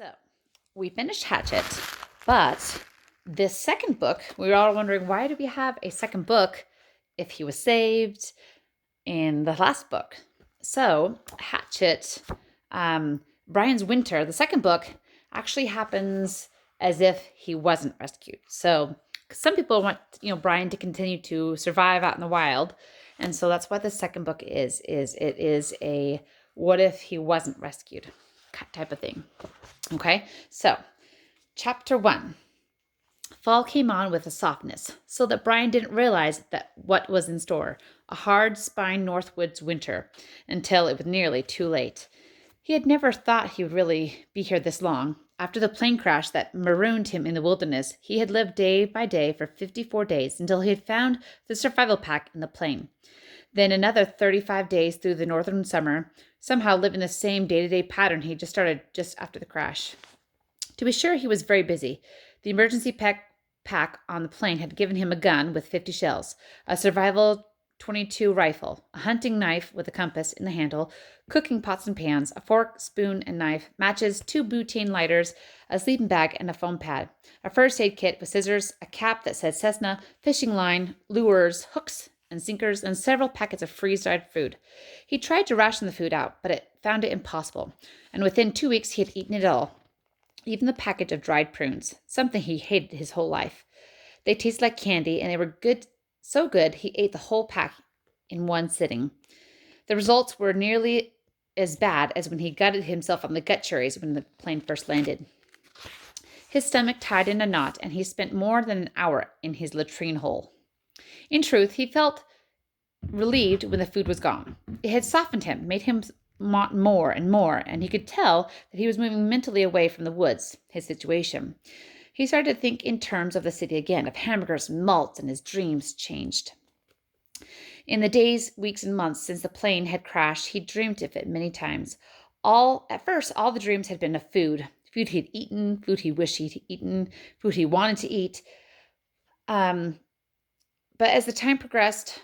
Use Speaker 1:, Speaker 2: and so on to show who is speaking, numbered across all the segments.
Speaker 1: So we finished Hatchet, but this second book, we were all wondering, why do we have a second book if he was saved in the last book? So Hatchet, Brian's Winter, the second book, actually happens as if he wasn't rescued. So some people want Brian to continue to survive out in the wild, and so that's what the second book is it is a what if he wasn't rescued type of thing. Okay, so chapter 1. Fall came on with a softness, so that Brian didn't realize that what was in store, a hard spine Northwoods winter, until it was nearly too late. He had never thought he would really be here this long. After the plane crash that marooned him in the wilderness, he had lived day by day for 54 days until he had found the survival pack in the plane. Then another 35 days through the northern summer, somehow living the same day-to-day pattern he just started just after the crash. To be sure, he was very busy. The emergency pack on the plane had given him a gun with 50 shells, a survival .22 rifle, a hunting knife with a compass in the handle, cooking pots and pans, a fork, spoon, and knife, matches, 2 butane lighters, a sleeping bag, and a foam pad, a first aid kit with scissors, a cap that said Cessna, fishing line, lures, hooks, and sinkers, and several packets of freeze-dried food. He tried to ration the food out, but found it impossible, and within 2 weeks he had eaten it all, even the package of dried prunes, something he hated his whole life. They tasted like candy, and they were good, so good he ate the whole pack in one sitting. The results were nearly as bad as when he gutted himself on the gut cherries when the plane first landed. His stomach tied in a knot, and he spent more than an hour in his latrine hole. In truth, he felt relieved when the food was gone. It had softened him, made him want more and more, and he could tell that he was moving mentally away from the woods, his situation. He started to think in terms of the city again, of hamburgers and malts, and his dreams changed. In the days, weeks, and months since the plane had crashed, he dreamed of it many times. At first, all the dreams had been of food. Food he'd eaten, food he wished he'd eaten, food he wanted to eat. But as the time progressed,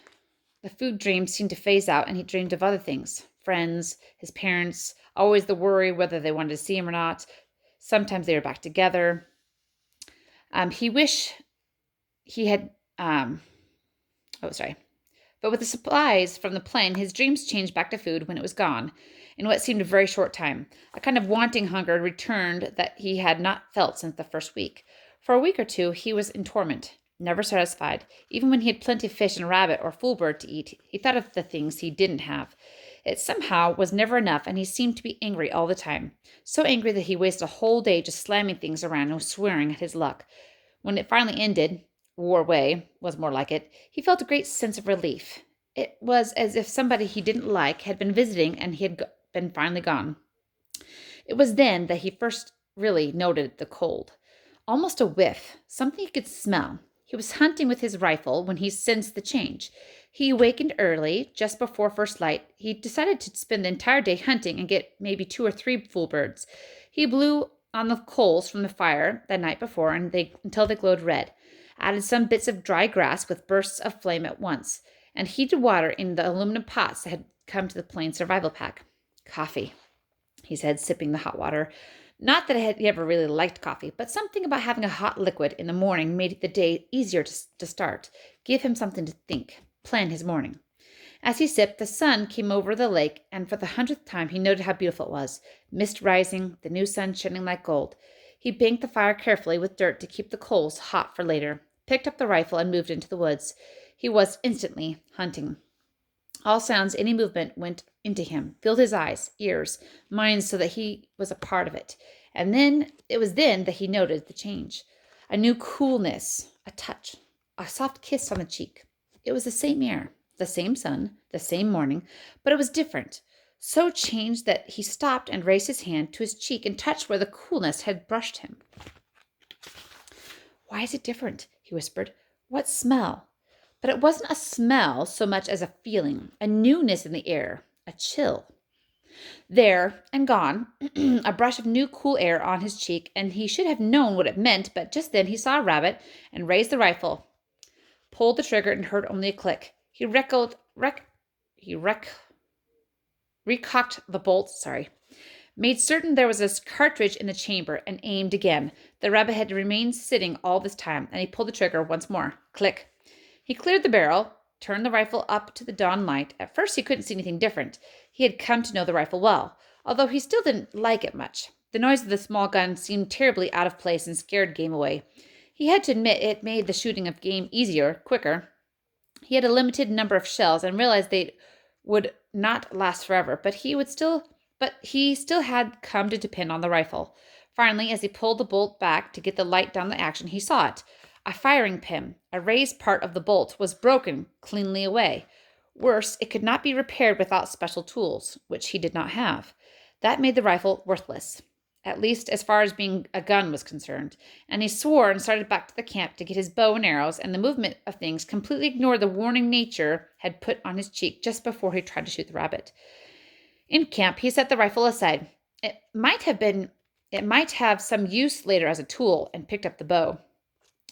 Speaker 1: the food dreams seemed to phase out, and he dreamed of other things. Friends, his parents, always the worry whether they wanted to see him or not. Sometimes they were back together. He wished he had, But with the supplies from the plane, his dreams changed back to food when it was gone, in what seemed a very short time. A kind of wanting hunger returned that he had not felt since the first week. For a week or two, he was in torment, never satisfied. Even when he had plenty of fish and a rabbit or fool bird to eat, he thought of the things he didn't have. It somehow was never enough, and he seemed to be angry all the time. So angry that he wasted a whole day just slamming things around and swearing at his luck. When it finally ended, wore away was more like it, he felt a great sense of relief. It was as if somebody he didn't like had been visiting and he had been finally gone. It was then that he first really noted the cold. Almost a whiff, something he could smell. He was hunting with his rifle when he sensed the change. He awakened early, just before first light. He decided to spend the entire day hunting and get maybe 2 or 3 fool birds. He blew on the coals from the fire the night before until they glowed red, added some bits of dry grass with bursts of flame at once, and heated water in the aluminum pots that had come to the plane survival pack. Coffee, he said, sipping the hot water. Not that he ever really liked coffee, but something about having a hot liquid in the morning made the day easier to start, give him something to think, plan his morning. As he sipped, the sun came over the lake, and for the 100th time he noted how beautiful it was. Mist rising, the new sun shining like gold. He banked the fire carefully with dirt to keep the coals hot for later, picked up the rifle, and moved into the woods. He was instantly hunting. All sounds, any movement went into him, filled his eyes, ears, mind, so that he was a part of it. And then it was then that he noted the change. A new coolness, a touch, a soft kiss on the cheek. It was the same air, the same sun, the same morning, but it was different. So changed that he stopped and raised his hand to his cheek and touched where the coolness had brushed him. "Why is it different?" he whispered. "What smell?" But it wasn't a smell so much as a feeling, a newness in the air, a chill. There and gone, a brush of new cool air on his cheek, and he should have known what it meant, but just then he saw a rabbit and raised the rifle, pulled the trigger, and heard only a click. He recocked the bolt, made certain there was a cartridge in the chamber, and aimed again. The rabbit had remained sitting all this time, and he pulled the trigger once more. Click. He cleared the barrel, turned the rifle up to the dawn light. At first, he couldn't see anything different. He had come to know the rifle well, although he still didn't like it much. The noise of the small gun seemed terribly out of place and scared game away. He had to admit it made the shooting of game easier, quicker. He had a limited number of shells and realized they would not last forever, but he still had come to depend on the rifle. Finally, as he pulled the bolt back to get the light down the action, he saw it. A firing pin, a raised part of the bolt, was broken cleanly away. Worse, it could not be repaired without special tools, which he did not have. That made the rifle worthless, at least as far as being a gun was concerned, and he swore and started back to the camp to get his bow and arrows, and the movement of things completely ignored the warning nature had put on his cheek just before he tried to shoot the rabbit. In camp, he set the rifle aside. It might have some use later as a tool, and picked up the bow.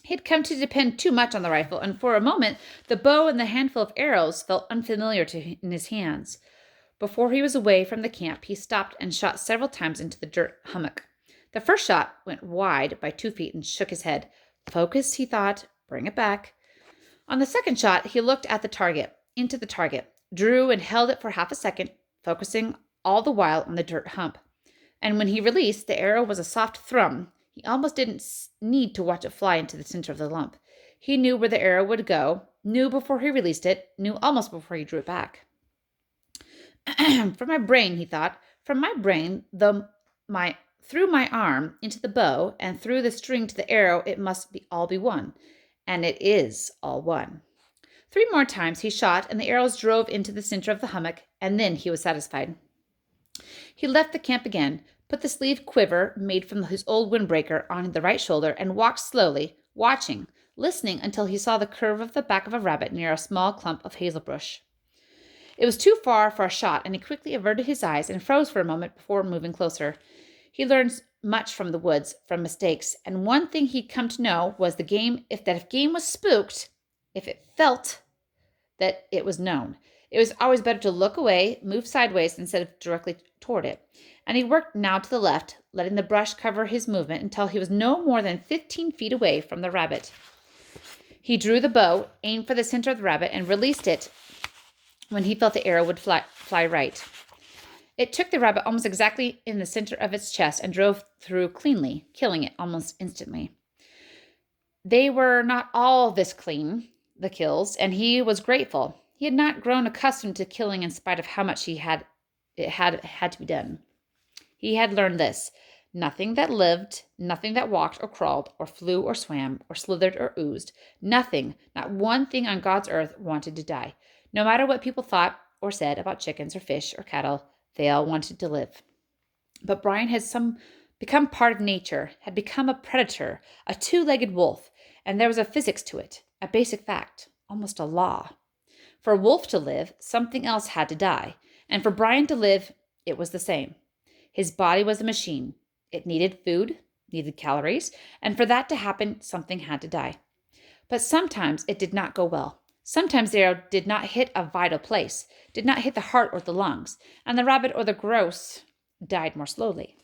Speaker 1: He had come to depend too much on the rifle, and for a moment, the bow and the handful of arrows felt unfamiliar in his hands. Before he was away from the camp, he stopped and shot several times into the dirt hummock. The first shot went wide by 2 feet and shook his head. Focus, he thought. Bring it back. On the second shot, he looked at into the target, drew and held it for half a second, focusing all the while on the dirt hump. And when he released, the arrow was a soft thrum. He almost didn't need to watch it fly into the center of the lump. He knew where the arrow would go, knew before he released it, knew almost before he drew it back. From my brain, he thought, from my brain, through my arm into the bow and through the string to the arrow, it must all be one. And it is all one. 3 more times he shot, and the arrows drove into the center of the hummock, and then he was satisfied. He left the camp again, put the sleeve quiver made from his old windbreaker on the right shoulder, and walked slowly, watching, listening until he saw the curve of the back of a rabbit near a small clump of hazelbrush. It was too far for a shot, and he quickly averted his eyes and froze for a moment before moving closer. He learned much from the woods, from mistakes, and one thing he'd come to know was if game was spooked, if it felt that it was known. It was always better to look away, move sideways instead of directly toward it. And he worked now to the left, letting the brush cover his movement until he was no more than 15 feet away from the rabbit. He drew the bow, aimed for the center of the rabbit, and released it when he felt the arrow would fly right. It took the rabbit almost exactly in the center of its chest and drove through cleanly, killing it almost instantly. They were not all this clean, the kills, and he was grateful. He had not grown accustomed to killing in spite of how much it had to be done. He had learned this. Nothing that lived, nothing that walked or crawled or flew or swam or slithered or oozed, nothing, not one thing on God's earth wanted to die. No matter what people thought or said about chickens or fish or cattle, they all wanted to live. But Brian had become part of nature, had become a predator, a 2-legged wolf, and there was a physics to it, a basic fact, almost a law. For a wolf to live, something else had to die, and for Brian to live, it was the same. His body was a machine. It needed food, needed calories, and for that to happen, something had to die. But sometimes it did not go well. Sometimes the arrow did not hit a vital place, did not hit the heart or the lungs, and the rabbit or the grouse died more slowly.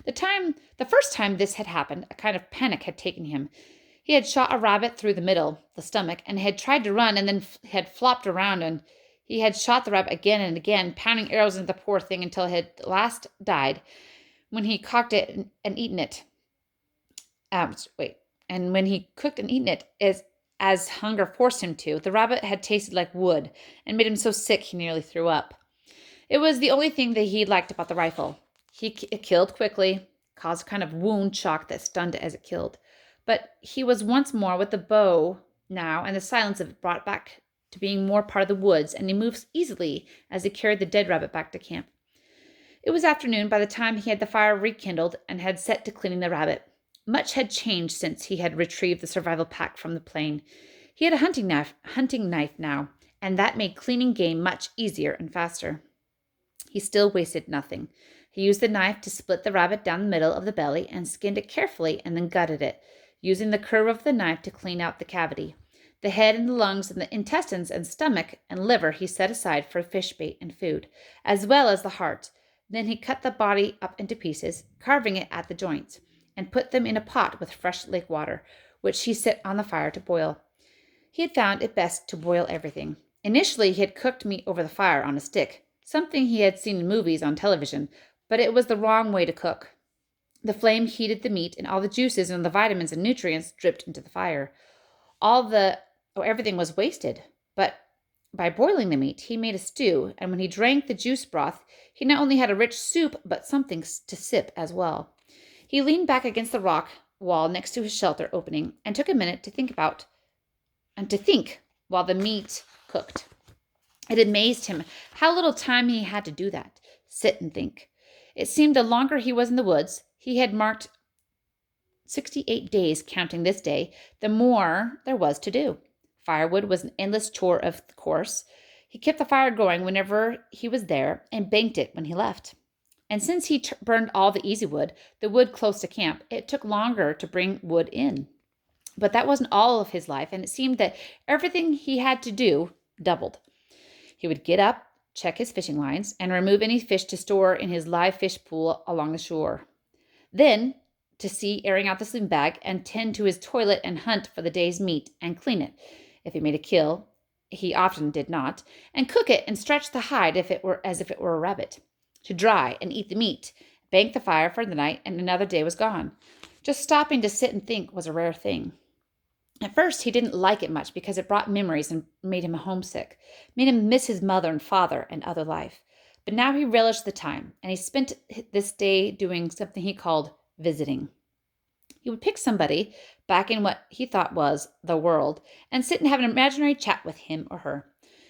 Speaker 1: The first time this had happened, a kind of panic had taken him. He had shot a rabbit through the middle, the stomach, and had tried to run and then had flopped around, and he had shot the rabbit again and again, pounding arrows into the poor thing until it had last died when he cooked it and eaten it. And when he cooked and eaten it, as hunger forced him to, the rabbit had tasted like wood and made him so sick he nearly threw up. It was the only thing that he liked about the rifle. It killed quickly, caused a kind of wound shock that stunned as it killed. But he was once more with the bow now, and the silence of it brought back to being more part of the woods, and he moved easily as he carried the dead rabbit back to camp. It was afternoon by the time he had the fire rekindled and had set to cleaning the rabbit. Much had changed since he had retrieved the survival pack from the plane. He had a hunting knife now, and that made cleaning game much easier and faster. He still wasted nothing. He used the knife to split the rabbit down the middle of the belly and skinned it carefully and then gutted it, using the curve of the knife to clean out the cavity. The head and the lungs and the intestines and stomach and liver he set aside for fish bait and food, as well as the heart. Then he cut the body up into pieces, carving it at the joints, and put them in a pot with fresh lake water, which he set on the fire to boil. He had found it best to boil everything. Initially, he had cooked meat over the fire on a stick, something he had seen in movies on television, but it was the wrong way to cook. The flame heated the meat, and all the juices and the vitamins and nutrients dripped into the fire. Everything was wasted. But by boiling the meat, he made a stew, and when he drank the juice broth, he not only had a rich soup, but something to sip as well. He leaned back against the rock wall next to his shelter opening and took a minute to think while the meat cooked. It amazed him how little time he had to do that, sit and think. It seemed the longer he was in the woods, he had marked 68 days counting this day, the more there was to do. Firewood was an endless chore, of course. He kept the fire going whenever he was there and banked it when he left. And since he burned all the easy wood, the wood close to camp, it took longer to bring wood in. But that wasn't all of his life, and it seemed that everything he had to do doubled. He would get up, check his fishing lines, and remove any fish to store in his live fish pool along the shore. Then, to see airing out the sleeping bag and tend to his toilet and hunt for the day's meat and clean it. If he made a kill, he often did not, and cook it and stretch the hide as if it were a rabbit. To dry and eat the meat, bank the fire for the night, and another day was gone. Just stopping to sit and think was a rare thing. At first, he didn't like it much because it brought memories and made him homesick, made him miss his mother and father and other life. But now he relished the time, and he spent this day doing something he called visiting. He would pick somebody back in what he thought was the world and sit and have an imaginary chat with him or her.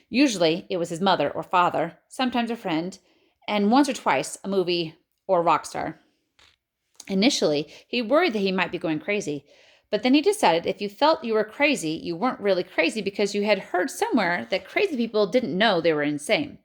Speaker 1: Usually, it was his mother or father, sometimes a friend, and once or twice a movie or rock star. Initially, he worried that he might be going crazy, but then he decided if you felt you were crazy, you weren't really crazy because you had heard somewhere that crazy people didn't know they were insane.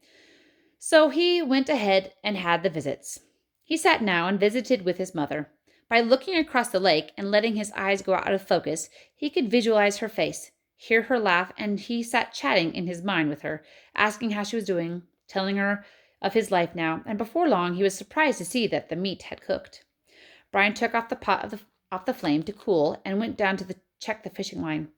Speaker 1: So he went ahead and had the visits. He sat now and visited with his mother. By looking across the lake and letting his eyes go out of focus, he could visualize her face, hear her laugh, and he sat chatting in his mind with her, asking how she was doing, telling her of his life now, and before long he was surprised to see that the meat had cooked. Brian took off the pot off the flame to cool and went down to check the fishing line.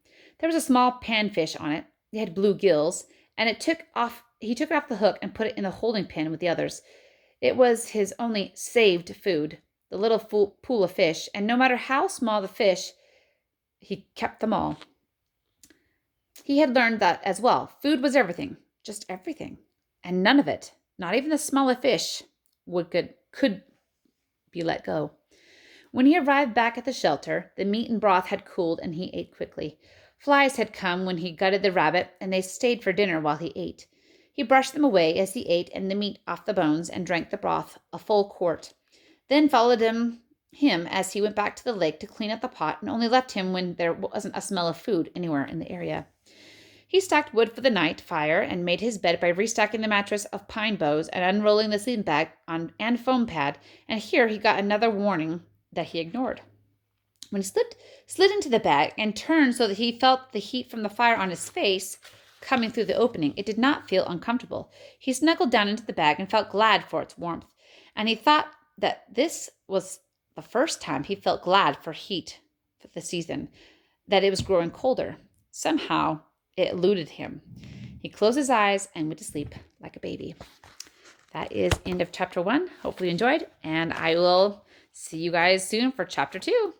Speaker 1: There was a small panfish on it. It had blue gills, and he took it off the hook and put it in the holding pen with the others. It was his only saved food, the little pool of fish, and no matter how small the fish, he kept them all. He had learned that as well. Food was everything, just everything, and none of it, not even the smallest fish, could be let go. When he arrived back at the shelter, the meat and broth had cooled and he ate quickly. Flies had come when he gutted the rabbit, and they stayed for dinner while he ate. He brushed them away as he ate and the meat off the bones and drank the broth, a full quart. Then followed him as he went back to the lake to clean up the pot and only left him when there wasn't a smell of food anywhere in the area. He stacked wood for the night fire and made his bed by restacking the mattress of pine boughs and unrolling the sleeping bag and foam pad, and here he got another warning that he ignored. When he slid into the bag and turned so that he felt the heat from the fire on his face coming through the opening, it did not feel uncomfortable. He snuggled down into the bag and felt glad for its warmth, and he thought that this was the first time he felt glad for heat for the season, that it was growing colder. Somehow, it eluded him. He closed his eyes and went to sleep like a baby. That is end of chapter 1. Hopefully you enjoyed, and I will see you guys soon for chapter 2.